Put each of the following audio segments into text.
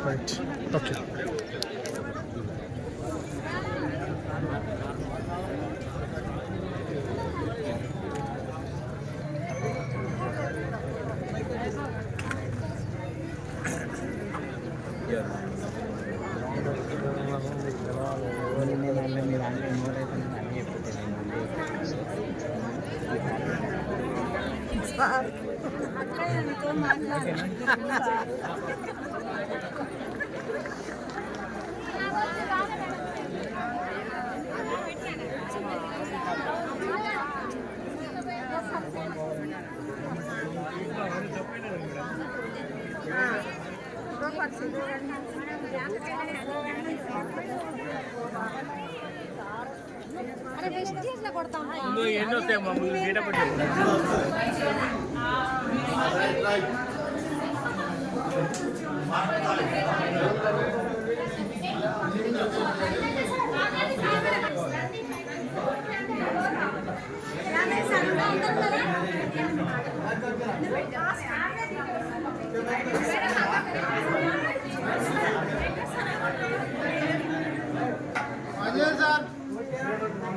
Right okay.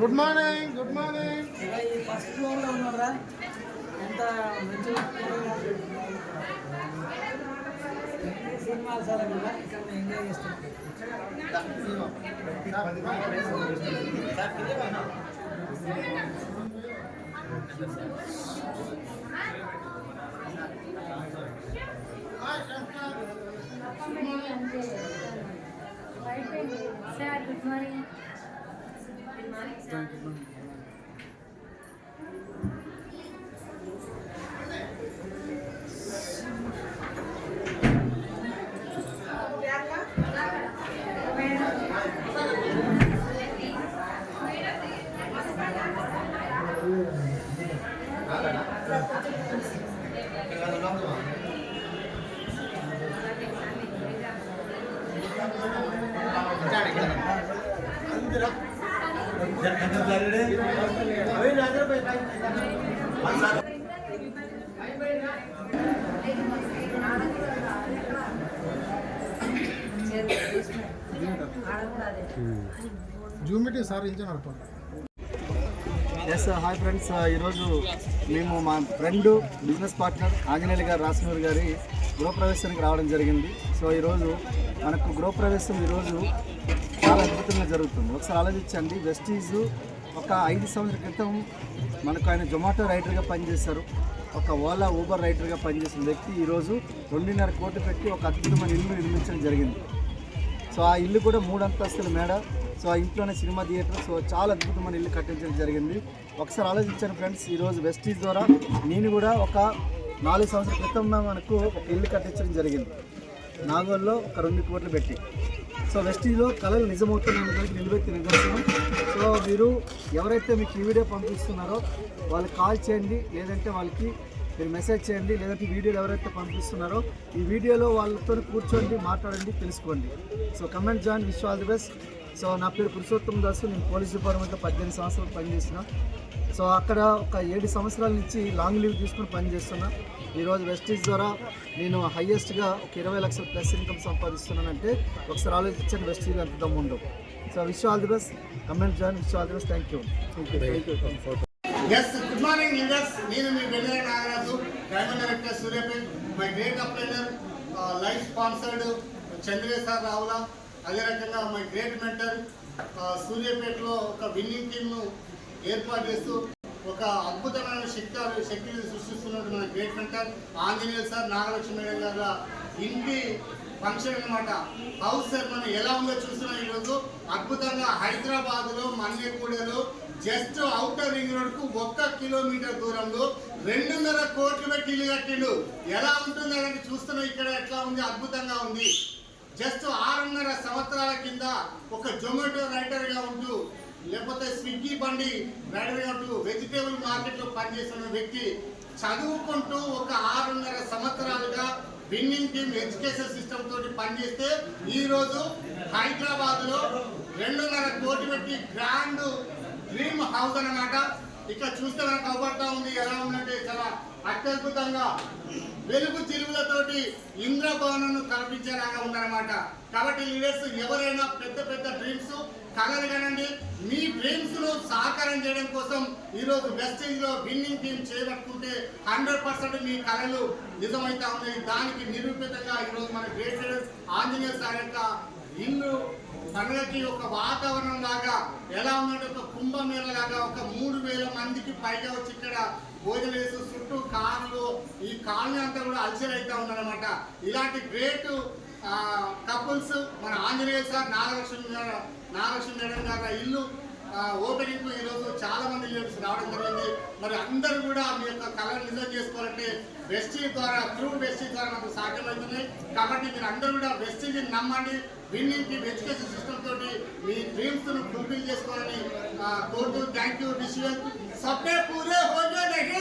Good morning. Good morning. First ఫ్లోర్లో ఉన్నారా? ఎంత మంచి సినిమాలు సార్ కూడా ఇక్కడ ఎంజాయ్ చేస్తాం. Sir good morning. Zoom meeting sir engine నడపండి. ఎస్ హాయ్ ఫ్రెండ్స్, ఈరోజు మేము మా ఫ్రెండ్ బిజినెస్ పార్ట్నర్ ఆంజనేయులు గారు రాసినూరు గారి గృహప్రవేశానికి రావడం జరిగింది. సో ఈరోజు మనకు గృహప్రవేశం ఈరోజు చాలా అద్భుతంగా జరుగుతుంది. ఒకసారి ఆలోచించండి, వెస్టీజ్ ఒక 5 సంవత్సరాల క్రితం మనకు ఆయన జొమాటో రైడర్గా పనిచేశారు. ఒక ఓలా ఊబర్ రైడర్గా పనిచేసిన వ్యక్తి ఈరోజు 2.5 కోట్లు పెట్టి ఒక అద్భుతమైన ఇల్లు నిర్మించడం జరిగింది. సో ఆ ఇల్లు కూడా 3 అంతస్తుల మేడ. సో ఆ ఇంట్లోనే సినిమా థియేటర్. సో చాలా అద్భుతమైన ఇల్లు కట్టించడం జరిగింది. ఒకసారి ఆలోచించాను ఫ్రెండ్స్, ఈరోజు వెస్టీజ్ ద్వారా నేను కూడా ఒక 4 సంవత్సరాల క్రితం మనకు ఒక ఇల్లు కట్టించడం జరిగింది నాగోల్లో ఒక 2 కోట్లు పెట్టి. సో వెస్టీజ్లో కళలు నిజమవుతున్నాయి నిలబెత్తి నిదర్శనం. సో మీరు ఎవరైతే మీకు ఈ వీడియో పంపిస్తున్నారో వాళ్ళకి కాల్ చేయండి, లేదంటే వాళ్ళకి మీరు మెసేజ్ చేయండి, లేదంటే వీడియోలు ఎవరైతే పంపిస్తున్నారో ఈ వీడియోలో వాళ్ళతో కూర్చోండి, మాట్లాడండి, తెలుసుకోండి. So comment join, wish all the best. So నా పేరు పురుషోత్తమ్ దాసు. నేను పోలీస్ డిపార్ట్మెంట్లో 18 సంవత్సరాలు పనిచేసిన. సో అక్కడ ఒక 7 సంవత్సరాల నుంచి లాంగ్ లీవ్ తీసుకుని పనిచేస్తున్నా. ఈరోజు వెస్టీజ్ ద్వారా నేను హయ్యెస్ట్గా ఒక 20 లక్షల ప్లస్ ఇన్కమ్ సంపాదిస్తున్నానంటే ఒకసారి ఆలోచించండి వెస్టీజ్ ఎంత దమ్ము ఉండవు. So wish all the best. Comment join, wish all the best. Thank you. Yes good morning leaders. నేను మీ Vennela Nagaraju, diamond director Suryapet. My great upliner life sponsored Chandreshwar Ravula. అదే రకంగా మై గ్రేట్ మెంటర్ సూర్యాపేటలో ఒక విన్నింగ్ టీమ్ను ఏర్పాటు చేస్తూ ఒక అద్భుతమైన శక్తిని సృష్టిస్తున్నట్టు మన great mentor Anjaneyulu sir, Nagalakshmi madam గారు ఇంటి ఫంక్షన్ అనమాట. హౌస్ సెరమనీ ఎలా ఉందో చూస్తున్నాం ఈరోజు. అద్భుతంగా హైదరాబాద్లో మన్నెగూడలో జస్ట్ అవుటర్ రింగ్ రోడ్కు 1 కిలోమీటర్ దూరంలో 2.5 కోట్లు పెట్టి ఇల్లు కట్టిండు. ఎలా ఉంటుంది అని చూస్తున్నాం. ఇక్కడ ఎట్లా ఉంది, అద్భుతంగా ఉంది. జస్ట్ 6.5 సంవత్సరాల కింద ఒక జొమాటో రైడర్గా ఉంటూ, లేకపోతే స్విగ్గీ బండి రైడర్గా ఉంటూ వెజిటేబుల్ మార్కెట్లో పనిచేస్తున్న వ్యక్తి చదువుకుంటూ ఒక 6.5 సంవత్సరాలుగా విన్నింగ్ టీమ్ ఎడ్యుకేషన్ సిస్టమ్ తోటి పనిచేస్తే ఈరోజు హైదరాబాద్లో 2.5 కోట్లు పెట్టి గ్రాండ్ డ్రీమ్ హౌస్ అన్నమాట. ఇక్కడ చూస్తే మనకు అవబడతా ఉంది ఎలా ఉందంటే చాలా అత్యద్భుతంగా వెలుగు తిరుగులతోటి ఇంద్రభవనం కల్పించేలాగా ఉందన్నమాట. కాబట్టి లీడర్స్ ఎవరైనా పెద్ద పెద్ద డ్రీమ్స్ కలలు కనండి. మీ డ్రీమ్స్ ను సాకారం చేయడం కోసం ఈరోజు వెస్టింజ్ లో విన్నింగ్ టీం చేపట్టుకుంటే 100% మీ కళలు నిజమైతా ఉన్నాయి. దానికి నిరూపితంగా ఈరోజు మన గ్రేట్ లీడర్ ఆంజనేయ సార్ యొక్క ఇల్లు పండుగకి ఒక వాతావరణం లాగా ఎలా ఉందంటే ఒక కుంభమేళ లాగా ఒక 3000 మందికి పైగా వచ్చి ఇక్కడ భోజనం వేసి చుట్టూ కార్లు ఈ కాలనీ అంతా కూడా అల్చర్ అవుతా ఉందన్నమాట. ఇలాంటి గ్రేట్ కపుల్స్ మన ఆంజనేయ సార్ నాగలక్ష్మి మేడం గారి ఇల్లు ఓపెనింగ్ ఈరోజు చాలా మంది లీడర్స్ రావడం జరిగింది. మరి అందరూ కూడా మీ యొక్క కళను నిజం చేసుకోవాలంటే వెస్టీజ్ ద్వారా త్రూ వెస్టీజ్ ద్వారా మనకు సాధ్యమవుతుంది. కాబట్టి మీరు అందరూ కూడా వెస్టీజ్ నమ్మండి. విన్నింగ్ టీమ్ ఎడ్యుకేషన్ సిస్టమ్ తోటి మీ డ్రీమ్స్ ను ఫుల్ఫిల్ చేసుకోవాలని కోరుతూ థ్యాంక్ యూ. విషయం సబ్నే పూరే హో గए नहीं